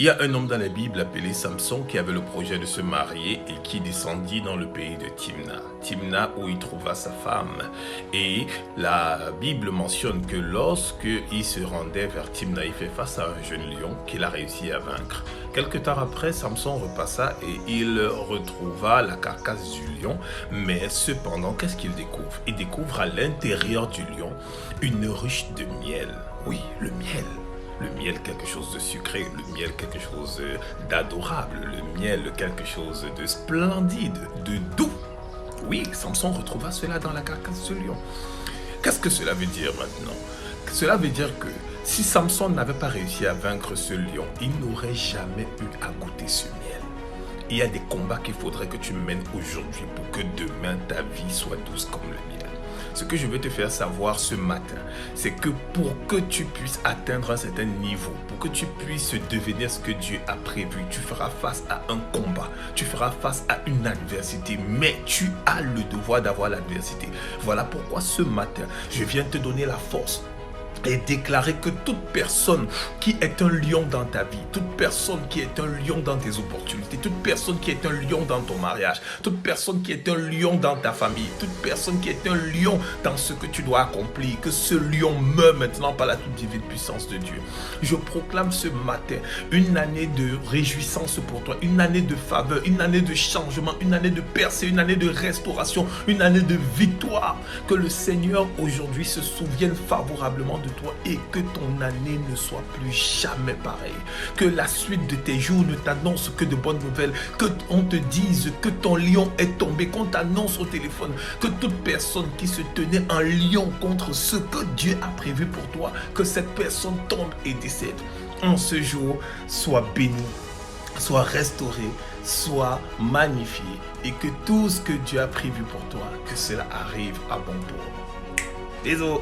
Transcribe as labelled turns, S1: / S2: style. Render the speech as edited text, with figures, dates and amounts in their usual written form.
S1: Il y a un homme dans la Bible appelé Samson qui avait le projet de se marier et qui descendit dans le pays de Timna. Timna où il trouva sa femme. Et la Bible mentionne que lorsque il se rendait vers Timna, il fait face à un jeune lion qu'il a réussi à vaincre. Quelque temps après, Samson repassa et il retrouva la carcasse du lion. Mais cependant, qu'est-ce qu'il découvre? Il découvre à l'intérieur du lion une ruche de miel. Oui, le miel. Le miel, quelque chose de sucré, le miel, quelque chose d'adorable, le miel, quelque chose de splendide, de doux. Oui, Samson retrouva cela dans la carcasse de lion. Qu'est-ce que cela veut dire maintenant? Cela veut dire que si Samson n'avait pas réussi à vaincre ce lion, il n'aurait jamais eu à goûter ce miel. Il y a des combats qu'il faudrait que tu mènes aujourd'hui pour que demain ta vie soit douce comme le miel. Ce que je veux te faire savoir ce matin, c'est que pour que tu puisses atteindre un certain niveau, pour que tu puisses devenir ce que Dieu a prévu, tu feras face à un combat, tu feras face à une adversité, mais tu as le devoir d'avoir l'adversité. Voilà pourquoi ce matin, je viens te donner la force et déclarer que toute personne qui est un lion dans ta vie, toute personne qui est un lion dans tes opportunités, toute personne qui est un lion dans ton mariage, toute personne qui est un lion dans ta famille, toute personne qui est un lion dans ce que tu dois accomplir, que ce lion meurt maintenant par la toute divine puissance de Dieu. Je proclame ce matin une année de réjouissance pour toi, une année de faveur, une année de changement, une année de percée, une année de restauration, une année de victoire. Que le Seigneur aujourd'hui se souvienne favorablement de toi et que ton année ne soit plus jamais pareille. Que la suite de tes jours ne t'annonce que de bonnes nouvelles. Que on te dise que ton lion est tombé, qu'on t'annonce au téléphone que toute personne qui se tenait en lion contre ce que Dieu a prévu pour toi, que cette personne tombe et décède. En ce jour, sois béni, sois restauré, sois magnifié et que tout ce que Dieu a prévu pour toi, que cela arrive à bon port. Désolé.